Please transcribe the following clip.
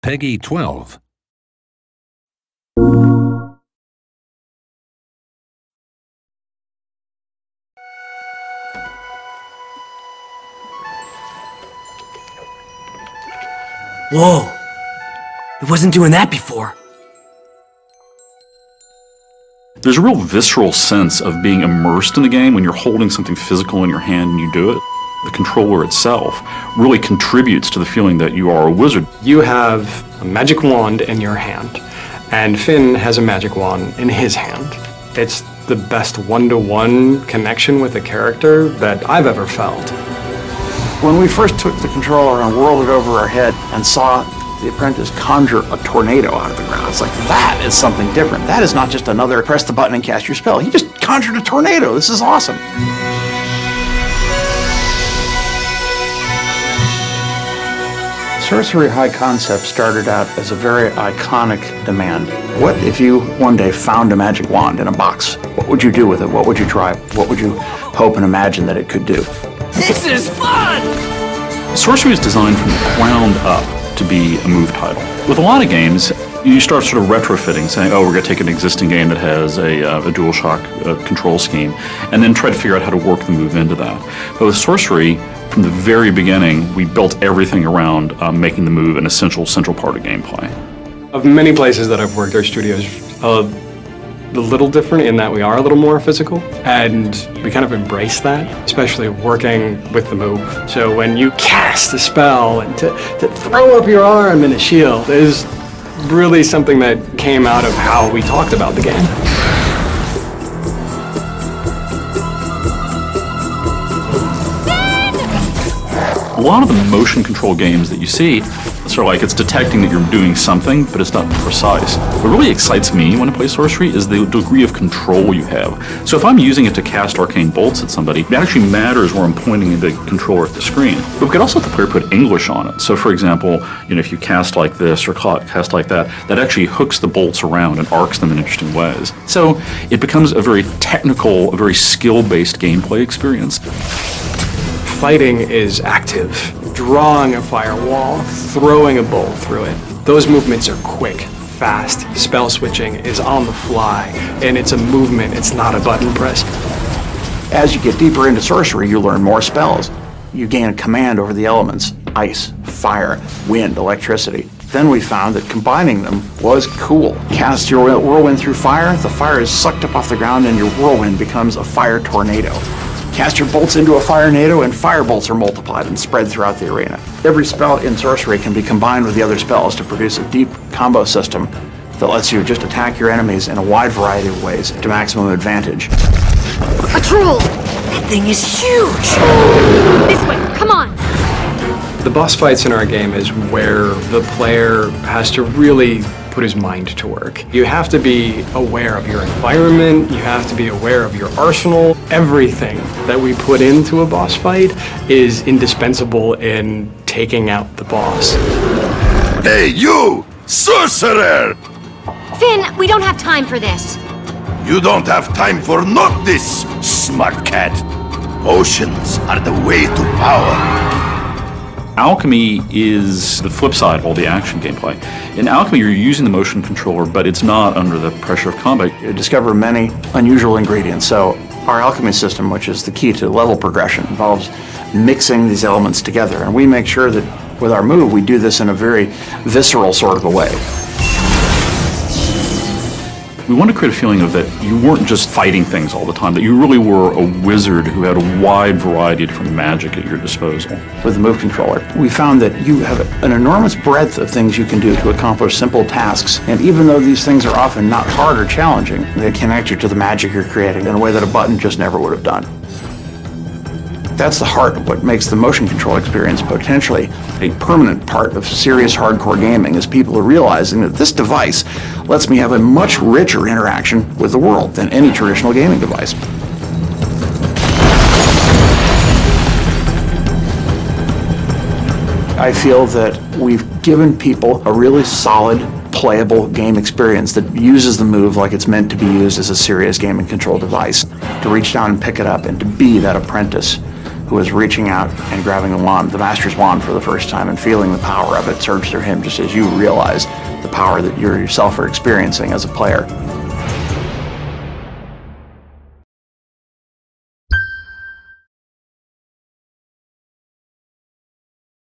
Peggy 12. Whoa! It wasn't doing that before. There's a real visceral sense of being immersed in the game when you're holding something physical in your hand and you do it. The controller itself really contributes to the feeling that you are a wizard. You have a magic wand in your hand, and Finn has a magic wand in his hand. It's the best one-to-one connection with a character that I've ever felt. When we first took the controller and whirled it over our head and saw the apprentice conjure a tornado out of the ground, it's like, that is something different. That is not just another press the button and cast your spell. He just conjured a tornado. This is awesome. Sorcery High Concept started out as a very iconic demand. What if you one day found a magic wand in a box? What would you do with it? What would you try? What would you hope and imagine that it could do? This is fun! Sorcery was designed from the ground up to be a move title. With a lot of games, you start sort of retrofitting, saying, oh, we're going to take an existing game that has a DualShock control scheme, and then try to figure out how to work the move into that. But with Sorcery, from the very beginning, we built everything around making the move an essential central part of gameplay. Of many places that I've worked, our studio's a little different in that we are a little more physical, and we kind of embrace that, especially working with the move. So when you cast a spell and to throw up your arm in a shield is really something that came out of how we talked about the game. A lot of the motion control games that you see, sort of like it's detecting that you're doing something, but it's not precise. What really excites me when I play Sorcery is the degree of control you have. So if I'm using it to cast arcane bolts at somebody, it actually matters where I'm pointing the controller at the screen. But we could also let the player put English on it. So for example, if you cast like this or cast like that, that actually hooks the bolts around and arcs them in interesting ways. So it becomes a very technical, a very skill-based gameplay experience. Fighting is active. Drawing a firewall, throwing a bolt through it. Those movements are quick, fast. Spell switching is on the fly, and it's a movement, it's not a button press. As you get deeper into Sorcery, you learn more spells. You gain a command over the elements: ice, fire, wind, electricity. Then we found that combining them was cool. Cast your whirlwind through fire, the fire is sucked up off the ground and your whirlwind becomes a fire tornado. Cast your bolts into a fire-nado and fire bolts are multiplied and spread throughout the arena. Every spell in Sorcery can be combined with the other spells to produce a deep combo system that lets you just attack your enemies in a wide variety of ways to maximum advantage. A troll! That thing is huge! This way, come on! The boss fights in our game is where the player has to really put his mind to work. You have to be aware of your environment, you have to be aware of your arsenal. Everything that we put into a boss fight is indispensable in taking out the boss. Hey, you! Sorcerer! Finn, we don't have time for this. You don't have time for not this, smart cat. Potions are the way to power. Alchemy is the flip side of all the action gameplay. In Alchemy, you're using the motion controller, but it's not under the pressure of combat. You discover many unusual ingredients. So our alchemy system, which is the key to level progression, involves mixing these elements together. And we make sure that with our move, we do this in a very visceral sort of a way. We want to create a feeling of that you weren't just fighting things all the time, that you really were a wizard who had a wide variety of different magic at your disposal. With the move controller, we found that you have an enormous breadth of things you can do to accomplish simple tasks, and even though these things are often not hard or challenging, they connect you to the magic you're creating in a way that a button just never would have done. That's the heart of what makes the motion control experience potentially a permanent part of serious hardcore gaming, is people are realizing that this device lets me have a much richer interaction with the world than any traditional gaming device. I feel that we've given people a really solid, playable game experience that uses the move like it's meant to be used as a serious game and control device, to reach down and pick it up and to be that apprentice who was reaching out and grabbing the wand, the Master's wand for the first time, and feeling the power of it surge through him just as you realize the power that you yourself are experiencing as a player.